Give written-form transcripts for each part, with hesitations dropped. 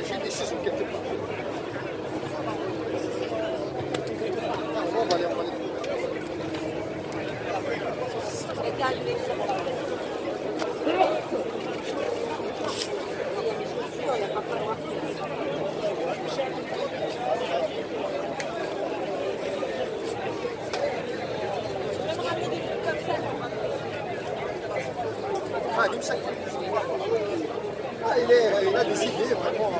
J'ai des ciseaux quelque part. On va aller. Il a des idées vraiment.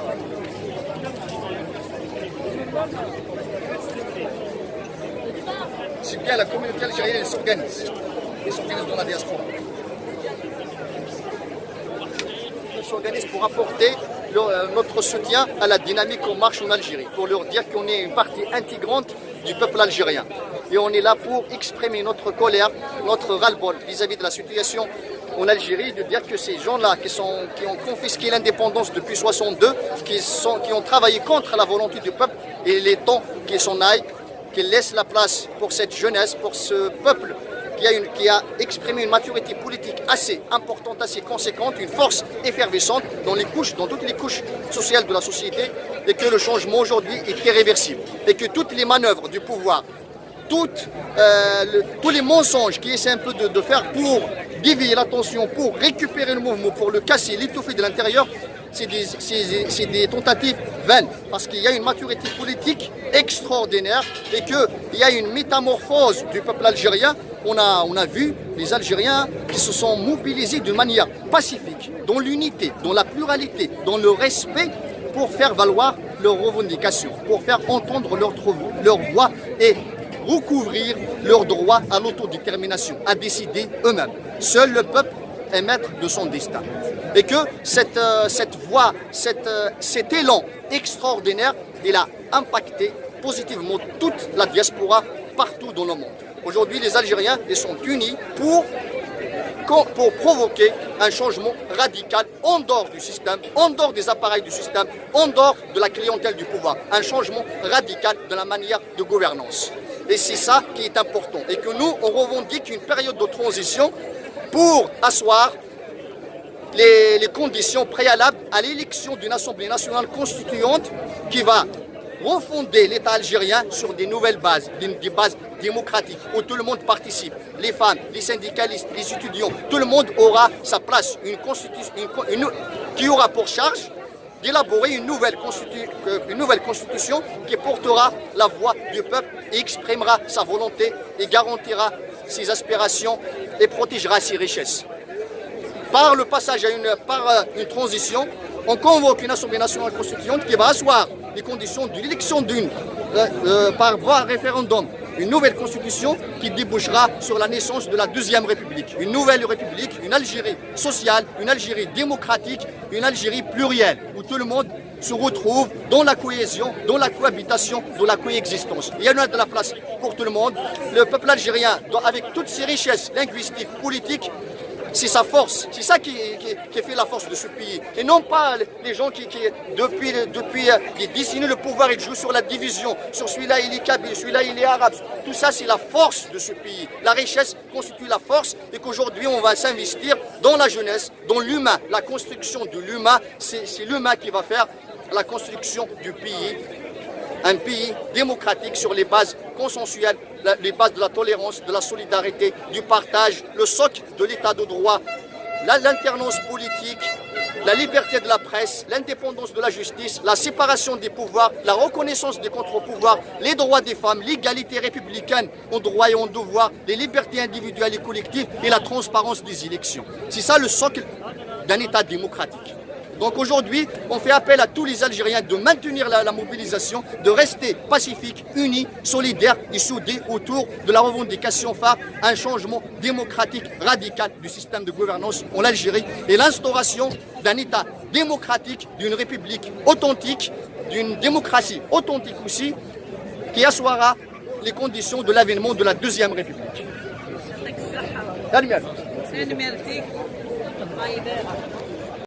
C'est bien, la communauté algérienne elle s'organise. Elle s'organise dans la diaspora. Elle s'organise pour apporter notre soutien à la dynamique en marche en Algérie, pour leur dire qu'on est une partie intégrante du peuple algérien. Et on est là pour exprimer notre colère, notre ras-le-bol vis-à-vis de la situation en Algérie, de dire que ces gens-là qui ont confisqué l'indépendance depuis 1962, qui ont travaillé contre la volonté du peuple, et il est temps qu'ils s'en aillent, qu'ils laissent la place pour cette jeunesse, pour ce peuple qui a exprimé une maturité politique assez importante, assez conséquente, une force effervescente dans toutes les couches sociales de la société, et que le changement aujourd'hui est irréversible. Et que toutes les manœuvres du pouvoir, tous les mensonges qui essaient un peu de faire pour dévier l'attention, pour récupérer le mouvement, pour le casser, l'étouffer de l'intérieur, c'est des tentatives vaines. Parce qu'il y a une maturité politique extraordinaire et qu'il y a une métamorphose du peuple algérien. On a vu les Algériens qui se sont mobilisés de manière pacifique, dans l'unité, dans la pluralité, dans le respect, pour faire valoir leurs revendications, pour faire entendre leur voix et recouvrir leur droit à l'autodétermination, à décider eux-mêmes. Seul le peuple est maître de son destin. Et que cette voix, cet élan extraordinaire, il a impacté positivement toute la diaspora partout dans le monde. Aujourd'hui, les Algériens ils sont unis pour provoquer un changement radical en dehors du système, en dehors des appareils du système, en dehors de la clientèle du pouvoir. Un changement radical de la manière de gouvernance. Et c'est ça qui est important. Et que nous, on revendique une période de transition pour asseoir les conditions préalables à l'élection d'une Assemblée nationale constituante qui va refonder l'État algérien sur des nouvelles bases, des bases démocratiques, où tout le monde participe. Les femmes, les syndicalistes, les étudiants, tout le monde aura sa place. Qui aura pour charge d'élaborer une nouvelle constitution qui portera la voix du peuple et exprimera sa volonté et garantira ses aspirations et protégera ses richesses. Par le passage par une transition, on convoque une Assemblée nationale constituante qui va asseoir les conditions de l'élection par voie référendum, une nouvelle constitution qui débouchera sur la naissance de la deuxième République. Une nouvelle République, une Algérie sociale, une Algérie démocratique, une Algérie plurielle, où tout le monde se retrouve dans la cohésion, dans la cohabitation, dans la coexistence. Il y en a de la place pour tout le monde. Le peuple algérien, avec toutes ses richesses linguistiques, politiques, c'est sa force, c'est ça qui fait la force de ce pays. Et non pas les gens qui depuis des décennies, le pouvoir, ils jouent sur la division, sur celui-là il est kabyle, celui-là il est arabe. Tout ça, c'est la force de ce pays. La richesse constitue la force et qu'aujourd'hui, on va s'investir dans la jeunesse, dans l'humain. La construction de l'humain, c'est l'humain qui va faire la construction du pays. Un pays démocratique sur les bases consensuelles, les bases de la tolérance, de la solidarité, du partage, le socle de l'état de droit, l'alternance politique, la liberté de la presse, l'indépendance de la justice, la séparation des pouvoirs, la reconnaissance des contre-pouvoirs, les droits des femmes, l'égalité républicaine en droit et en devoir, les libertés individuelles et collectives et la transparence des élections. C'est ça le socle d'un État démocratique. Donc aujourd'hui, on fait appel à tous les Algériens de maintenir la mobilisation, de rester pacifiques, unis, solidaires et soudés autour de la revendication phare, un changement démocratique radical du système de gouvernance en Algérie et l'instauration d'un État démocratique, d'une république authentique, d'une démocratie authentique aussi, qui assoira les conditions de l'avènement de la deuxième République.